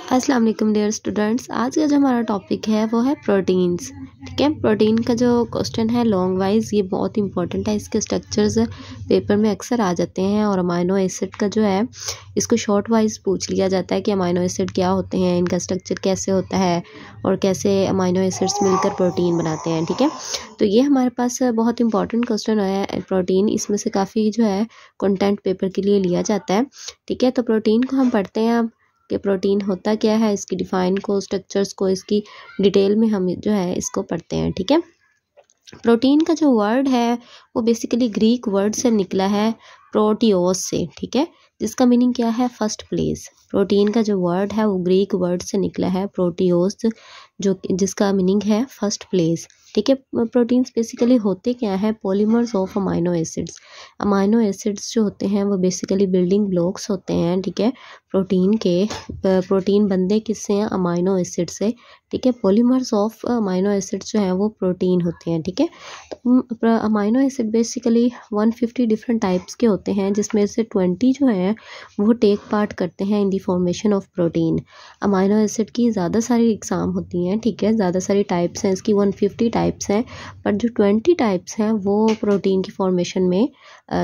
अस्सलाम वालेकुम dear students. आज का जो हमारा टॉपिक है वो है प्रोटीन्स। ठीक है, प्रोटीन का जो क्वेश्चन है लॉन्ग वाइज ये बहुत इंपॉर्टेंट है। इसके स्ट्रक्चर्स पेपर में अक्सर आ जाते हैं और अमाइनो एसिड का जो है इसको शॉर्ट वाइज पूछ लिया जाता है कि अमाइनो एसिड क्या होते हैं, इनका स्ट्रक्चर कैसे होता है और कैसे अमाइनो एसिड्स मिलकर प्रोटीन बनाते हैं। ठीक है, तो ये हमारे पास बहुत इंपॉर्टेंट क्वेश्चन है प्रोटीन। इसमें से काफ़ी जो है कंटेंट पेपर के लिए लिया जाता है। ठीक है, तो प्रोटीन को हम पढ़ते हैं अब कि प्रोटीन होता क्या है, इसकी डिफाइन को, स्ट्रक्चर्स को, इसकी डिटेल में हम जो है इसको पढ़ते हैं। ठीक है, प्रोटीन का जो वर्ड है वो बेसिकली ग्रीक वर्ड से निकला है, प्रोटियोस से। ठीक है, जिसका मीनिंग क्या है, फर्स्ट प्लेस। प्रोटीन का जो वर्ड है वो ग्रीक वर्ड से निकला है, प्रोटियोस, जो जिसका मीनिंग है फर्स्ट प्लेस। ठीक है, प्रोटीन्स बेसिकली होते क्या है, polymers of amino acids. Amino acids जो होते हैं वो बेसिकली बिल्डिंग ब्लॉक्स होते हैं। ठीक है, प्रोटीन के प्रोटीन बनते किससे हैं, अमाइनो एसिड से। ठीक है, पॉलीमर्स ऑफ अमाइनो एसिड्स जो हैं वो प्रोटीन होते हैं। ठीक है, तो amino acid basically 150 different types के होते हैं, जिसमें से 20 जो हैं वो टेक पार्ट करते हैं in the formation of protein. Amino acid की ज़्यादा सारी एग्जाम होती हैं। ठीक है, ज़्यादा सारी टाइप्स हैं, इसकी 150 टाइप्स हैं, पर जो 20 टाइप्स हैं वो प्रोटीन की फॉर्मेशन में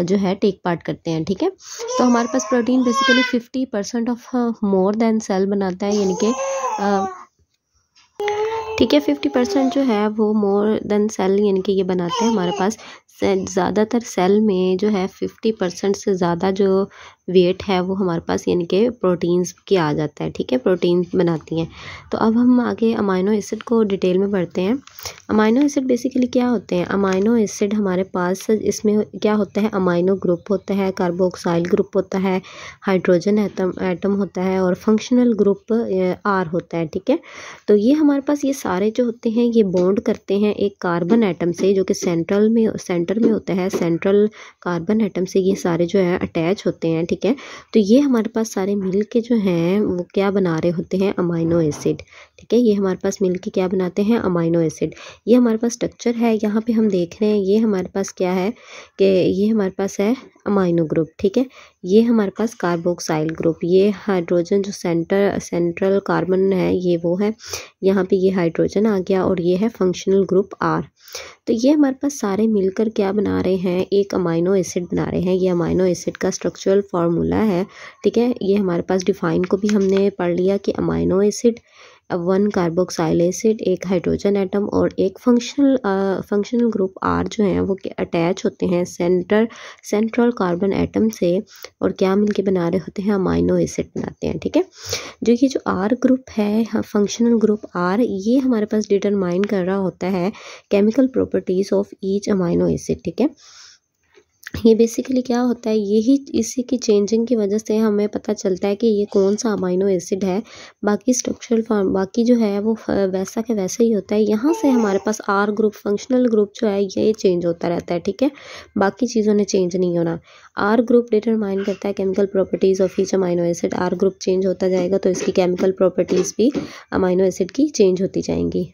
जो है टेक पार्ट करते हैं। ठीक है, तो हमारे पास protein basically 50% of more than cell बनाता है, यानी कि ठीक है 50% जो है वो मोर देन सेल यानी कि ये बनाते हैं। हमारे पास ज़्यादातर सेल में जो है 50% से ज़्यादा जो वेट है वो हमारे पास यानी कि प्रोटीन्स की आ जाता है। ठीक है, प्रोटीन बनाती हैं। तो अब हम आगे अमाइनो एसिड को डिटेल में पढ़ते हैं। अमाइनो एसिड बेसिकली क्या होते हैं, अमाइनो एसिड हमारे पास इसमें क्या होता है, अमाइनो ग्रुप होता है, कार्बोक्साइल ग्रुप होता है, हाइड्रोजन एटम होता है और फंक्शनल ग्रुप आर होता है। ठीक है, तो ये हमारे पास ये सारे जो होते हैं ये बॉन्ड करते हैं एक कार्बन एटम से, जो कि सेंटर में होता है। सेंट्रल कार्बन एटम से ये सारे जो है अटैच होते हैं। ठीक है, तो ये हमारे पास सारे मिल के जो हैं वो क्या बना रहे होते हैं, अमाइनो एसिड। ठीक है, ये हमारे पास मिल के क्या बनाते हैं, अमाइनो एसिड। ये हमारे पास स्ट्रक्चर है, यहाँ पे हम देख रहे हैं ये हमारे पास क्या है कि ये हमारे पास है अमाइनो ग्रुप। ठीक है, ये हमारे पास कार्बोक्साइल ग्रुप, ये हाइड्रोजन जो सेंट्रल कार्बन है ये वो है, यहाँ पे ये हाइड्रोजन आ गया और ये है फंक्शनल ग्रुप आर। तो ये हमारे पास सारे मिलकर क्या बना रहे हैं, एक अमाइनो एसिड बना रहे हैं। ये अमाइनो एसिड का स्ट्रक्चरल फार्मूला है। ठीक है, ये हमारे पास डिफाइन को भी हमने पढ़ लिया कि अमाइनो एसिड 1 कार्बोक्साइल एसिड, एक हाइड्रोजन एटम और एक फंक्शनल ग्रुप आर जो हैं वो अटैच होते हैं सेंट्रल कार्बन एटम से और क्या मिलके बना रहे होते हैं, अमाइनो एसिड बनाते हैं। ठीक है, जो ये जो आर ग्रुप है, फंक्शनल ग्रुप आर, ये हमारे पास डिटरमाइन कर रहा होता है chemical properties of each amino acid. ठीक है, ये बेसिकली क्या होता है, यही इसी की चेंजिंग की वजह से हमें पता चलता है कि ये कौन सा अमाइनो एसिड है। बाकी स्ट्रक्चरल फॉर्म बाकी जो है वो वैसा के वैसा ही होता है। यहाँ से हमारे पास आर ग्रुप, फंक्शनल ग्रुप जो है ये चेंज होता रहता है। ठीक है, बाकी चीज़ों ने चेंज नहीं होना। आर ग्रुप डिटरमाइन करता है chemical properties of each amino acid. R group change होता जाएगा तो इसकी केमिकल प्रॉपर्टीज़ भी अमाइनो एसिड की चेंज होती जाएंगी।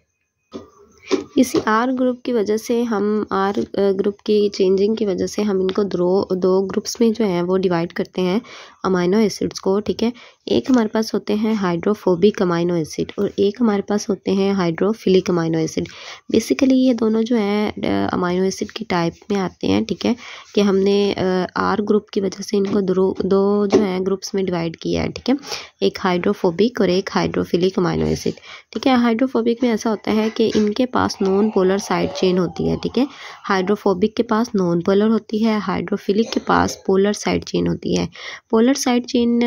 इसी आर ग्रुप की वजह से हम आर ग्रुप की चेंजिंग की वजह से हम इनको दो ग्रुप्स में जो है वो डिवाइड करते हैं अमाइनो एसिड्स को। ठीक है, एक हमारे पास होते हैं हाइड्रोफोबिक अमाइनो एसिड और एक हमारे पास होते हैं हाइड्रोफिलिक अमाइनो एसिड। बेसिकली ये दोनों जो है अमाइनो एसिड की टाइप में आते हैं। ठीक है, कि हमने आर ग्रुप की वजह से इनको दो जो है ग्रुप्स में डिवाइड किया है। ठीक है, एक हाइड्रोफोबिक और एक हाइड्रोफिलिक अमाइनो एसिड। ठीक है, हाइड्रोफोबिक में ऐसा होता है कि इनके पास नॉन पोलर साइड चेन होती है। ठीक है, हाइड्रोफोबिक के पास नॉन पोलर होती है, हाइड्रोफिलिक के पास पोलर साइड चेन होती है। पोलर साइड चेन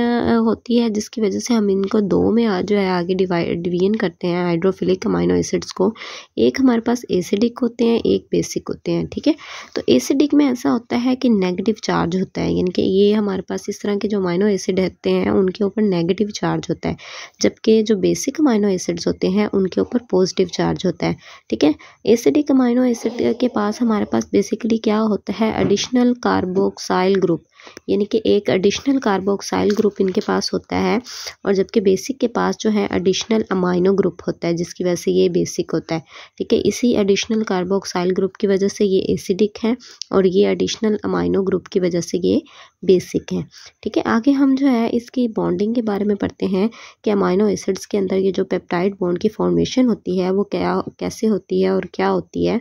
होती है जिसकी वजह से हम इनको दो में जो है आगे डिवीजन करते हैं हाइड्रोफिलिक अमाइनो एसिड्स को। एक हमारे पास एसिडिक होते हैं, एक बेसिक होते हैं। ठीक है, तो एसिडिक में ऐसा होता है कि नेगेटिव चार्ज होता है, यानी कि ये हमारे पास इस तरह के जो अमाइनो एसिड होते हैं उनके ऊपर नेगेटिव चार्ज होता है, जबकि जो बेसिक अमाइनो एसिड्स होते हैं उनके ऊपर पॉजिटिव चार्ज होता है। ठीक है, एसिडिक अमाइनो एसिड के पास हमारे पास बेसिकली क्या होता है, एडिशनल कार्बोक्साइल ग्रुप। यानी कि एक एडिशनल कार्बोक्साइल ग्रुप इनके पास होता है, और जबकि बेसिक के पास जो है एडिशनल अमाइनो ग्रुप होता है, जिसकी वजह से ये बेसिक होता है। ठीक है, इसी एडिशनल कार्बोक्साइल ग्रुप की वजह से ये एसिडिक है, और ये एडिशनल अमाइनो ग्रुप की वजह से ये बेसिक है। ठीक है, आगे हम जो है इसकी बॉन्डिंग के बारे में पढ़ते हैं कि अमाइनो एसिड्स के अंदर ये जो पेप्टाइड बॉन्ड की फॉर्मेशन होती है वो कैसे होती है और क्या होती है।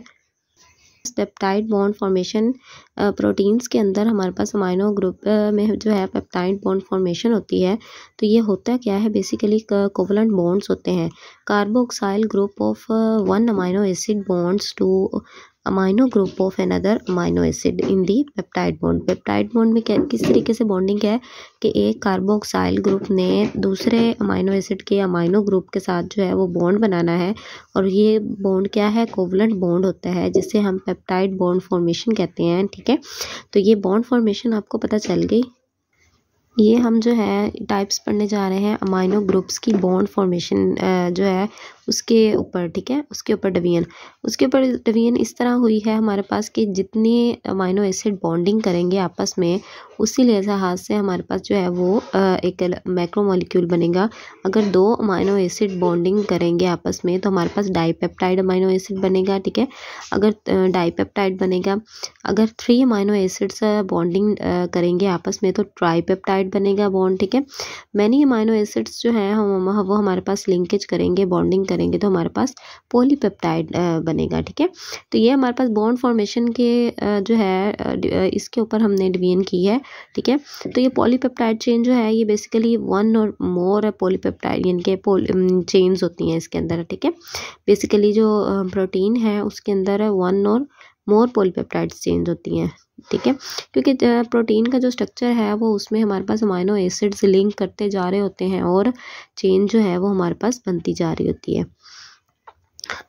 पेप्टाइड बॉन्ड फॉर्मेशन प्रोटीन्स के अंदर हमारे पास अमाइनो ग्रुप में जो है पेप्टाइड बॉन्ड फॉर्मेशन होती है, तो ये होता क्या है, बेसिकली कोवलेंट बॉन्ड्स होते हैं। Carboxyl group of one amino acid bonds two amino group of another amino acid in the peptide bond. Peptide bond में किस तरीके से बॉन्डिंग है कि एक कार्बोक्साइल ग्रुप ने दूसरे अमाइनो एसिड के अमाइनो ग्रुप के साथ जो है वो बॉन्ड बनाना है, और ये बॉन्ड क्या है, कोवलेंट बॉन्ड होता है, जिसे हम पेप्टाइड बॉन्ड फॉर्मेशन कहते हैं। ठीक है, तो ये बॉन्ड फॉर्मेशन आपको पता चल गई। ये हम जो है टाइप्स पढ़ने जा रहे हैं अमाइनो ग्रुप्स की बॉन्ड फॉर्मेशन जो है उसके ऊपर। ठीक है, उसके ऊपर डिवीजन इस तरह हुई है हमारे पास कि जितने अमाइनो एसिड बॉन्डिंग करेंगे आपस में, उसी लिहाज से हमारे पास जो है वो एक मैक्रोमोलिक्यूल बनेगा। अगर दो अमाइनो एसिड बॉन्डिंग करेंगे आपस में तो हमारे पास डाईपेप्टाइड अमाइनो एसिड बनेगा। ठीक है, अगर डाईपेप्टाइड बनेगा। अगर 3 अमाइनो एसिड्स बॉन्डिंग करेंगे आपस में तो ट्राईपेप्टाइड बनेगा बॉन्ड। ठीक है, मैनी अमाइनो एसिड्स जो है वो हमारे पास लिंकेज करेंगे, बॉन्डिंग करेंगे तो हमारे पास पॉलीपेप्टाइड बनेगा। ठीक है, तो ये हमारे पास बॉन्ड फॉर्मेशन के जो है इसके ऊपर हमने डिवीजन की है। ठीक है, तो ये पॉलीपेप्टाइड चेन जो है ये बेसिकली वन और मोर पॉलीपेप्टाइड यानी कि चेन्स होती हैं इसके अंदर। ठीक है, बेसिकली जो प्रोटीन है उसके अंदर वन और मोर पॉलीपेप्टाइड चेन्स होती हैं। ठीक है, क्योंकि प्रोटीन का जो स्ट्रक्चर है वो उसमें हमारे पास अमाइनो एसिड्स लिंक करते जा रहे होते हैं और चेन जो है वो हमारे पास बनती जा रही होती है।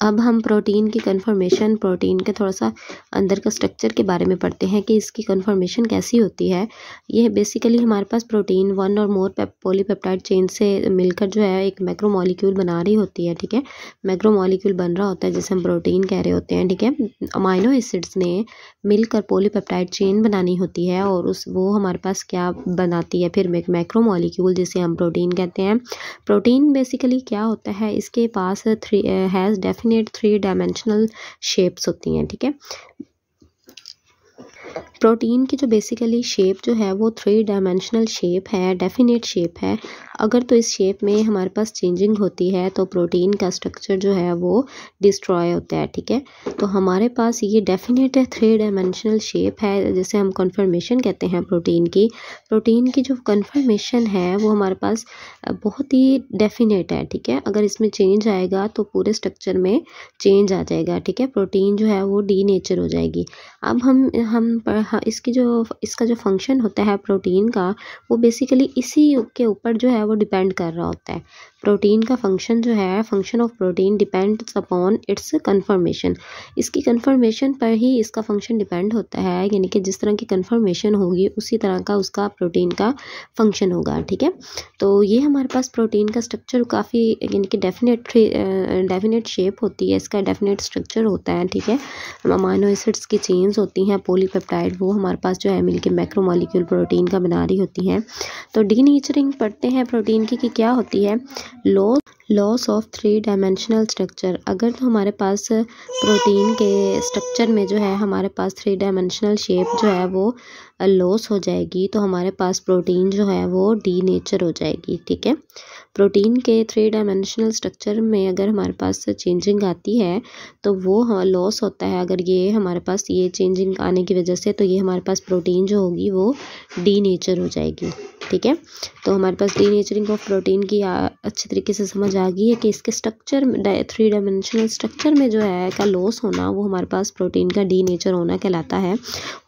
अब हम प्रोटीन की कन्फर्मेशन, प्रोटीन के थोड़ा सा अंदर का स्ट्रक्चर के बारे में पढ़ते हैं कि इसकी कन्फर्मेशन कैसी होती है। ये बेसिकली हमारे पास प्रोटीन वन और मोर पॉलीपेप्टाइड चेन से मिलकर जो है एक मैक्रोमोलिक्यूल बना रही होती है। ठीक है, मैक्रोमोलिक्यूल बन रहा होता है जिसे हम प्रोटीन कह रहे होते हैं। ठीक है, अमाइनो एसिड्स ने मिलकर पॉलीपेप्टाइड चेन बनानी होती है और वो हमारे पास क्या बनाती है, फिर एक मैक्रोमोलिक्यूल जिसे हम प्रोटीन कहते हैं। प्रोटीन बेसिकली क्या होता है, इसके पास हैज़ डेफिनेट 3 डायमेंशनल शेप्स होती हैं। ठीक है, प्रोटीन की जो बेसिकली शेप जो है वो 3 डायमेंशनल शेप है, डेफिनेट शेप है। अगर तो इस शेप में हमारे पास चेंजिंग होती है तो प्रोटीन का स्ट्रक्चर जो है वो डिस्ट्रॉय होता है। ठीक है, तो हमारे पास ये डेफिनेट 3 डायमेंशनल शेप है जिसे हम कन्फर्मेशन कहते हैं प्रोटीन की। प्रोटीन की जो कन्फर्मेशन है वो हमारे पास बहुत ही डेफिनेट है। ठीक है, अगर इसमें चेंज आएगा तो पूरे स्ट्रक्चर में चेंज आ जाएगा। ठीक है, प्रोटीन जो है वो डीनेचर हो जाएगी। अब इसका जो फंक्शन होता है प्रोटीन का वो बेसिकली इसी के ऊपर जो है वो डिपेंड कर रहा होता है। प्रोटीन का फंक्शन जो है, function of protein depends upon its conformation. इसकी कन्फर्मेशन पर ही इसका फंक्शन डिपेंड होता है, यानी कि जिस तरह की कन्फर्मेशन होगी उसी तरह का उसका प्रोटीन का फंक्शन होगा। ठीक है, तो ये हमारे पास प्रोटीन का स्ट्रक्चर काफ़ी यानी कि डेफिनेट शेप होती है, इसका डेफिनेट स्ट्रक्चर होता है। ठीक है, अमाइनो एसिड्स की चेन्स होती हैं पॉलीपेप्टाइड, वो हमारे पास जो है मिलके मैक्रोमोलिक्यूल प्रोटीन का बना रही होती हैं। तो डीनेचरिंग पढ़ते हैं प्रोटीन की कि क्या होती है। Loss of 3 dimensional structure. अगर तो हमारे पास प्रोटीन के स्ट्रक्चर में जो है हमारे पास 3 डायमेंशनल शेप जो है वो लॉस हो जाएगी तो हमारे पास प्रोटीन जो है वो डीनेचर हो जाएगी। ठीक है, प्रोटीन के 3 डायमेंशनल स्ट्रक्चर में अगर हमारे पास चेंजिंग आती है तो वो लॉस होता है। अगर ये हमारे पास ये चेंजिंग आने की वजह से तो ये हमारे पास प्रोटीन जो होगी वो डीनेचर हो जाएगी। ठीक है, तो हमारे पास डीनेचरिंग ऑफ प्रोटीन की अच्छी तरीके से समझ आ गई है कि इसके स्ट्रक्चर 3 डायमेंशनल स्ट्रक्चर में जो है का लॉस होना वो हमारे पास प्रोटीन का डीनेचर होना कहलाता है।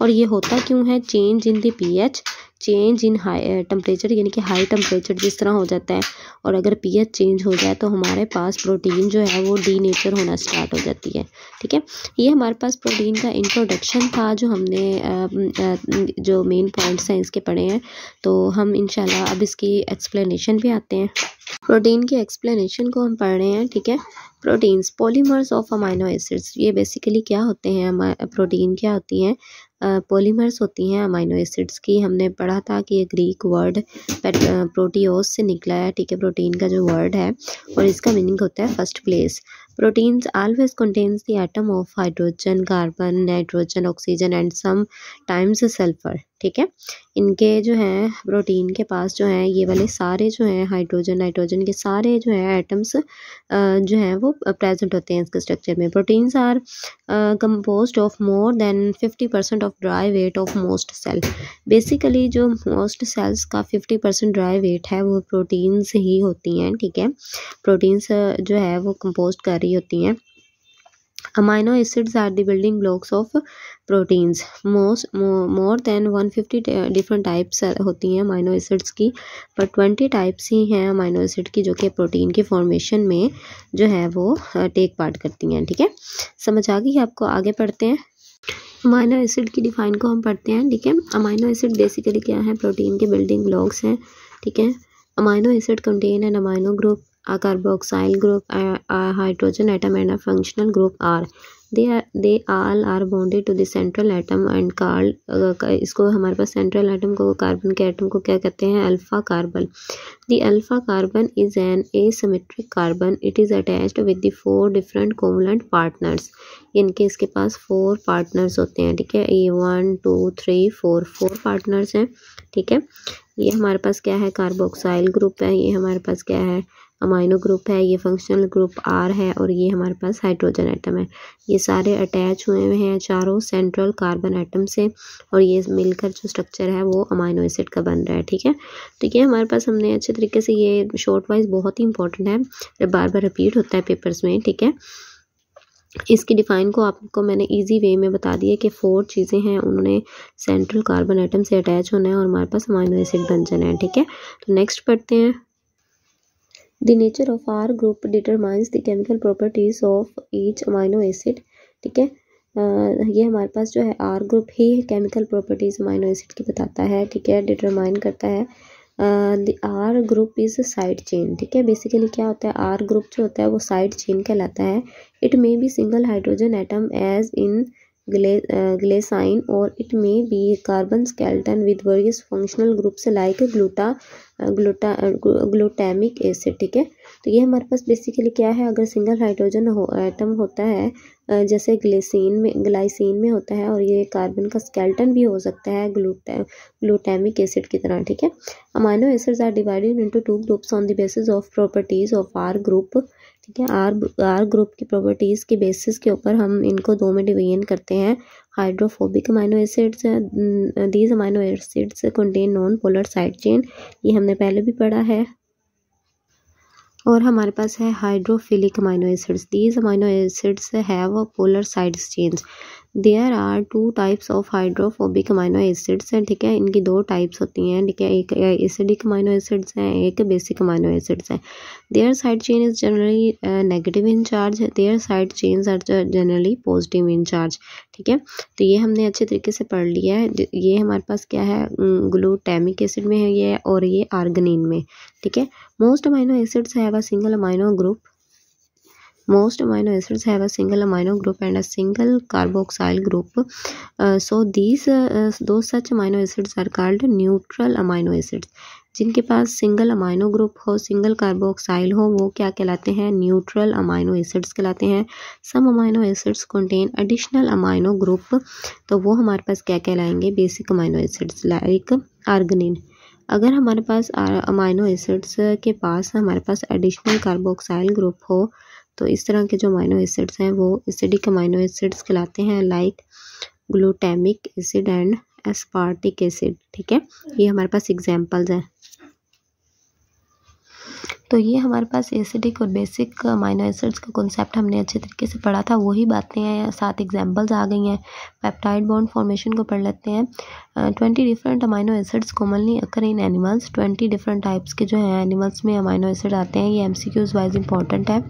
और ये होता क्यों है, change in the pH, change in high temperature, यानी कि हाई टेम्परेचर जिस तरह हो जाता है और अगर पीएच चेंज हो जाए तो हमारे पास प्रोटीन जो है वो डीनेचर होना स्टार्ट हो जाती है। ठीक है, ये हमारे पास प्रोटीन का इंट्रोडक्शन था जो हमने जो मेन पॉइंट्स हैं इसके पढ़े हैं। तो हम इंशाल्लाह अब इसकी एक्सप्लेनेशन पे आते हैं। प्रोटीन की एक्सप्लेनेशन को हम पढ़ रहे हैं। ठीक है, proteins polymers of amino acids, ये बेसिकली क्या होते हैं, प्रोटीन क्या होती हैं, पॉलीमर्स होती हैं अमाइनो एसिड्स की। हमने पढ़ा था कि ये ग्रीक वर्ड प्रोटीओस से निकला है, ठीक है, प्रोटीन का जो वर्ड है, और इसका मीनिंग होता है first place. Proteins always contains the atom of hydrogen, carbon, nitrogen, oxygen and sometimes sulphur, ठीक है। इनके जो है प्रोटीन के पास जो है ये वाले सारे जो हैं हाइड्रोजन, नाइट्रोजन के सारे जो है एटम्स जो हैं वो प्रेजेंट होते हैं इसके स्ट्रक्चर में। Proteins are composed of more than 50% of dry weight of most cell. Basically जो मोस्ट सेल्स का 50% ड्राई वेट है वो प्रोटीन्स ही होती हैं, ठीक है। प्रोटीन्स जो है वो कंपोज कर रही होती हैं। Amino acids are the building blocks of proteins. More than 150 different types होती हैं अमाइनो एसिड्स की, पर 20 टाइप्स ही हैं अमाइनो एसिड की जो कि प्रोटीन के फॉर्मेशन में जो है वो टेक पार्ट करती हैं, ठीक है। समझ आ गई आपको? आगे पढ़ते हैं। अमाइनो एसिड की डिफाइन को हम पढ़ते हैं, ठीक है। अमाइनो एसिड बेसिकली क्या है? प्रोटीन के बिल्डिंग ब्लॉक्स हैं, ठीक है। Amino acid contain an amino group, a carboxyl group, a hydrogen atom and a functional group R. They all are bonded to the central atom and called इसको हमारे पास central atom को, carbon के atom को क्या कहते हैं? Alpha carbon. The alpha carbon is an asymmetric carbon. It is attached with the 4 different covalent partners. इनके इसके पास 4 पार्टनर्स होते हैं, ठीक है। ये 1 2 3 4 पार्टनर्स हैं, ठीक है। ये हमारे पास क्या है? कार्बोक्साइल ग्रुप है। ये हमारे पास क्या है? अमाइनो ग्रुप है। ये फंक्शनल ग्रुप आर है, और ये हमारे पास हाइड्रोजन एटम है। ये सारे अटैच हुए हुए हैं चारों सेंट्रल कार्बन एटम से, और ये मिलकर जो स्ट्रक्चर है वो अमाइनो एसिड का बन रहा है, ठीक है। तो ये हमारे पास हमने अच्छे तरीके से, ये शॉर्ट वाइज बहुत ही इंपॉर्टेंट है, बार बार रिपीट होता है पेपर्स में, ठीक है। इसकी डिफाइन को आपको मैंने इजी वे में बता दिया कि 4 चीज़ें हैं, उन्होंने सेंट्रल कार्बन एटम से अटैच होना है और हमारे पास अमाइनो एसिड बन जाना है, ठीक है। तो नेक्स्ट पढ़ते हैं। The nature of R group determines the chemical properties of each amino acid, ठीक है। ये हमारे पास जो है R ग्रुप ही केमिकल प्रॉपर्टीज अमाइनो एसिड की बताता है, ठीक है, डिटरमाइन करता है। The R group is side chain, ठीक है। बेसिकली क्या होता है? R ग्रुप जो होता है वो साइड चेन कहलाता है। It may be single hydrogen atom as in glycine, और it may be carbon skeleton with various functional groups like glutamic acid, ठीक है। तो ये हमारे पास बेसिकली क्या है? अगर सिंगल हाइड्रोजन एटम होता है जैसे ग्लाइसिन में होता है, और ये कार्बन का स्केलेटन भी हो सकता है ग्लूटामिक एसिड की तरह, ठीक है। Amino acids are divided into 2 groups on the basis of properties of R group, ठीक है। आर ग्रुप की प्रॉपर्टीज़ के बेसिस के ऊपर हम इनको 2 में डिवीजन करते हैं। Hydrophobic amino acids, these amino acids contain non polar side chain, ये हमने पहले भी पढ़ा है। और हमारे पास है hydrophilic amino acids, these amino acids have polar side chains. There are 2 types of hydrophobic amino acids हैं, ठीक है। इनकी 2 टाइप्स होती हैं, ठीक है। एक एसिडिक अमाइनो एसिड्स हैं, एक बेसिक अमाइनो एसिड्स हैं। Their side chain is generally negative in charge, their side chains are generally positive in charge, ठीक है। तो ये हमने अच्छे तरीके से पढ़ लिया है। ये हमारे पास क्या है? ग्लूटामिक एसिड में है ये, और ये आर्गनिन में, ठीक है। Most amino acids have a single amino group, most amino acids have a single amino group and a single carboxyl group, so those such amino acids are called neutral amino acids. जिनके पास single amino group हो, single carboxyl हो, वो क्या कहलाते हैं? Neutral amino acids कहलाते हैं। Some amino acids contain additional amino group, तो वो हमारे पास क्या कहलाएंगे? Basic amino acids like arginine. अगर हमारे पास अमाइनो एसिड्स के पास हमारे पास एडिशनल कार्बोक्साइल ग्रुप हो, तो इस तरह के जो अमाइनो एसिड्स हैं वो एसिडिक अमाइनो एसिड्स कहलाते हैं, like glutamic acid and aspartic acid, ठीक है। ये हमारे पास एग्जांपल्स हैं। तो ये हमारे पास एसिडिक और बेसिक अमाइनो एसिड्स का कॉन्सेप्ट हमने अच्छे तरीके से पढ़ा था, वही बातें हैं, 7 एग्जांपल्स आ गई हैं। पेप्टाइड बॉन्ड फॉर्मेशन को पढ़ लेते हैं। 20 डिफरेंट अमाइनो एसिड्स कॉमनली अकर इन एनिमल्स, 20 डिफरेंट टाइप्स के जो हैं एनिमल्स में अमाइनो एसिड आते हैं। ये MCQs वाइज इंपॉर्टेंट है।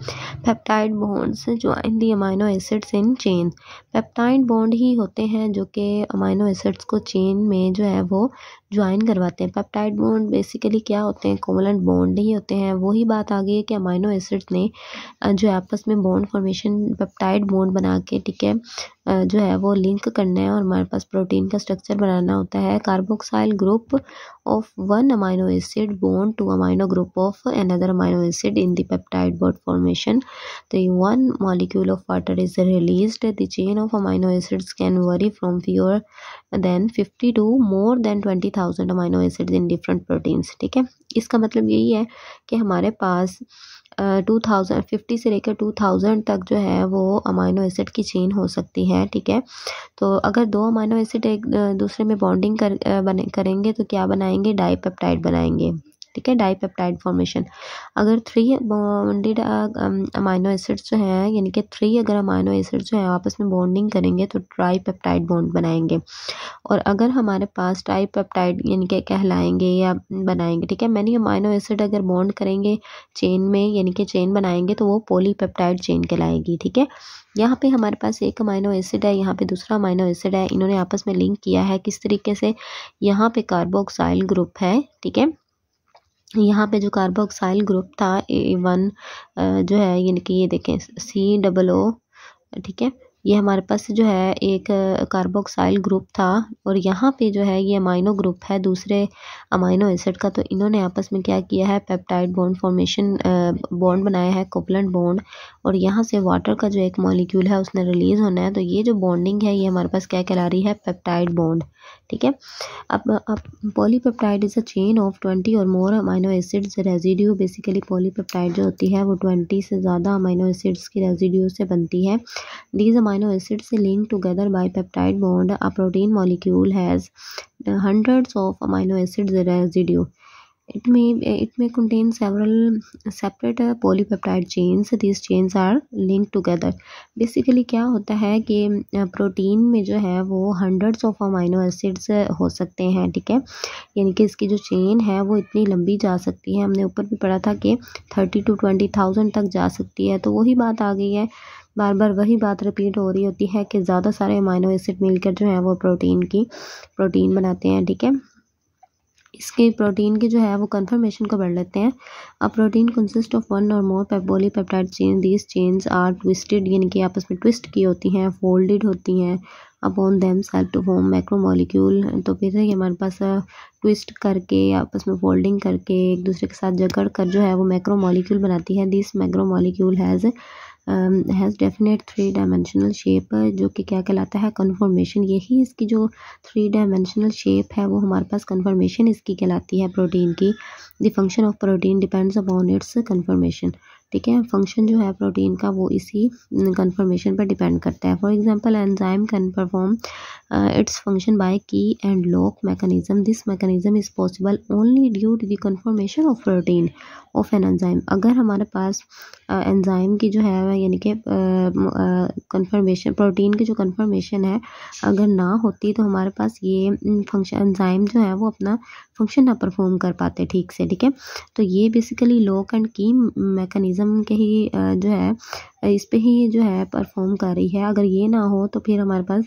Peptide bonds join the amino acids in chain, peptide bond ही होते हैं जो कि अमाइनो एसिड्स को चेन में जो है वो ज्वाइन करवाते हैं। पेप्टाइड बॉन्ड बेसिकली क्या होते हैं, कोवलेंट बॉन्ड ही होते हैं। वही बात आ गई है कि अमाइनो एसिड्स ने जो आपस में बॉन्ड फॉर्मेशन पेप्टाइड बॉन्ड बना के, ठीक है, जो है वो लिंक करना है और हमारे पास प्रोटीन का स्ट्रक्चर बनाना होता है। Carboxyl group of one amino acid bond two amino group of another amino acid in the peptide bond formation, the one molecule of water is released. The chain of amino acids can vary from fewer than 50 to more than 20,000 amino acids in different proteins. ठीक है, इसका मतलब यही है कि हमारे पास 2050 से लेकर 2000 तक जो है वो अमाइनो एसिड की चेन हो सकती है। ठीक है, तो अगर दो अमाइनो एसिड एक दूसरे में बॉन्डिंग करेंगे तो क्या बनाएंगे, डाईपेप्टाइड बनाएंगे। ठीक है, डाईपेप्टाइड फॉर्मेशन। अगर 3 बॉन्डेड अमाइनो एसिड्स जो हैं, यानी कि 3 अगर अमाइनो एसिड्स जो हैं आपस में बॉन्डिंग करेंगे तो ट्राईपेप्टाइड बॉन्ड बनाएंगे। और अगर हमारे पास ट्राईपेप्टाइड यानी कि कहलाएंगे या बनाएंगे, ठीक है, मैनी अमाइनो एसिड अगर बॉन्ड करेंगे चेन में, यानी कि चेन बनाएंगे तो वो पॉलीपेप्टाइड चेन कहलाएगी। ठीक है, यहाँ पे हमारे पास एक अमाइनो एसिड है, यहाँ पे दूसरा अमाइनो एसिड है, इन्होंने आपस में लिंक किया है किस तरीके से, यहाँ पे कार्बोक्साइल ग्रुप है। ठीक है, यहाँ पे जो कार्बोक्साइल ग्रुप था A1 जो है, यानी कि ये देखें COO, ठीक है, ये हमारे पास जो है एक कार्बोक्साइल ग्रुप था और यहाँ पे जो है ये अमाइनो ग्रुप है दूसरे अमाइनो एसिड का। तो इन्होंने आपस में क्या किया है, पेप्टाइड बॉन्ड फॉर्मेशन बॉन्ड बनाया है, कोवलेंट बॉन्ड, और यहाँ से वाटर का जो एक मॉलिक्यूल है उसने रिलीज होना है। तो ये जो बॉन्डिंग है ये हमारे पास क्या कहला रही है, पेप्टाइड बॉन्ड। ठीक है, अब polypeptide is a chain of 20 और more amino acids residue. Basically polypeptide जो होती है वो 20 से ज़्यादा अमाइनो एसिड्स की रेजिड्यू से बनती है। These amino acids linked together by peptide bond. A protein molecule has hundreds of amino acids residue. It may contain several separate polypeptide chains. These chains are linked together. Basically क्या होता है कि protein में जो है वो hundreds of amino acids हो सकते हैं। ठीक है, यानी कि इसकी जो चेन है वो इतनी लंबी जा सकती है, हमने ऊपर भी पढ़ा था कि 30 to 20,000 तक जा सकती है। तो वही बात आ गई है, बार बार वही बात रिपीट हो रही होती है कि ज़्यादा सारे अमाइनो एसिड मिलकर जो है वो प्रोटीन बनाते हैं। ठीक है, इसके प्रोटीन की जो है वो कन्फर्मेशन को पढ़ लेते हैं। A protein consist of one और more polypeptide chain. These chains are twisted, यानी कि आपस में ट्विस्ट की होती हैं, फोल्डेड होती हैं upon them self to form macromolecule. तो फिर ये हमारे पास ट्विस्ट करके आपस में फोल्डिंग करके एक दूसरे के साथ जकड़ कर जो है वो मैक्रोमोलिक्यूल बनाती है। This macromolecule has definite 3 dimensional shape, जो कि क्या कहलाता है, कन्फर्मेशन। यही इसकी जो 3 डायमेंशनल शेप है वो हमारे पास कन्फर्मेशन इसकी कहलाती है प्रोटीन की। The function of protein depends upon its conformation. ठीक है, फंक्शन जो है प्रोटीन का वो इसी कन्फर्मेशन पर डिपेंड करता है। For example enzyme can perform its function by key and lock mechanism. This mechanism is possible only due to the conformation of protein of an enzyme. अगर हमारे पास एंजाइम की जो है यानी कि कन्फर्मेशन, प्रोटीन की जो कन्फर्मेशन है अगर ना होती तो हमारे पास ये फंक्शन एंजाइम जो है वो अपना फंक्शन ना परफॉर्म कर पाते ठीक से। ठीक है, तो ये बेसिकली लॉक एंड की मैकेनिज़्म के ही जो है इस पे ही जो है परफॉर्म कर रही है। अगर ये ना हो तो फिर हमारे पास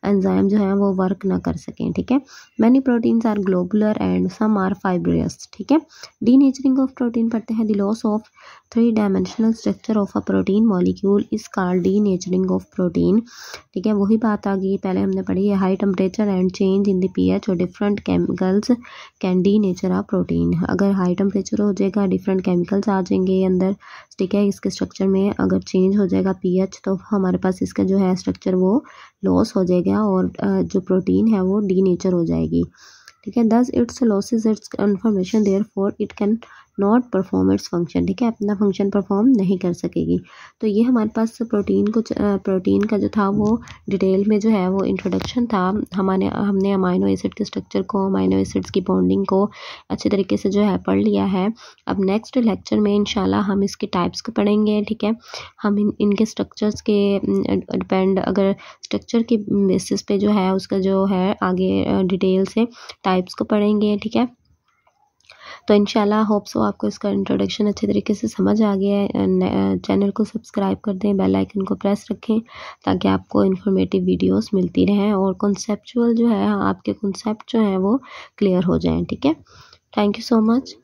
एंजाइम जो है वो वर्क ना कर सकें। ठीक है, many proteins are globular and some are fibrous. ठीक है, डीनेचरिंग ऑफ प्रोटीन पढ़ते हैं। The loss of 3 dimensional structure of a protein molecule is called denaturing of protein. ठीक है, वही बात आ गई पहले हमने पढ़ी है, high temperature and change in the pH और different chemicals can denature a protein. अगर हाई टेम्परेचर हो जाएगा, डिफरेंट केमिकल्स आ जाएंगे अंदर, ठीक है, इसके स्ट्रक्चर में अगर चेंज हो जाएगा पीएच तो हमारे पास इसका जो है स्ट्रक्चर वो लॉस हो जाएगा और जो प्रोटीन है वो डीनेचर हो जाएगी। ठीक है, thus its loses its conformation, therefore it can not perform its function. ठीक है, अपना फंक्शन परफॉर्म नहीं कर सकेगी। तो ये हमारे पास प्रोटीन का जो था वो डिटेल में जो है वो इंट्रोडक्शन था। हमने अमाइनो एसिड के स्ट्रक्चर को, अमाइनो एसिड्स की बॉन्डिंग को अच्छे तरीके से जो है पढ़ लिया है। अब नेक्स्ट लेक्चर में इंशाल्लाह हम इसके टाइप्स को पढ़ेंगे। ठीक है, हम इनके स्ट्रक्चर्स के डिपेंड, अगर स्ट्रक्चर के बेसिस पे जो है उसका जो है आगे डिटेल से टाइप्स को पढ़ेंगे। ठीक है, तो इंशाल्लाह होप सो आपको इसका इंट्रोडक्शन अच्छे तरीके से समझ आ गया है। चैनल को सब्सक्राइब कर दें, बेल आइकन को प्रेस रखें ताकि आपको इन्फॉर्मेटिव वीडियोस मिलती रहें और कॉन्सेप्चुअल जो है आपके कॉन्सेप्ट जो हैं वो क्लियर हो जाएं। ठीक है, थैंक यू सो मच।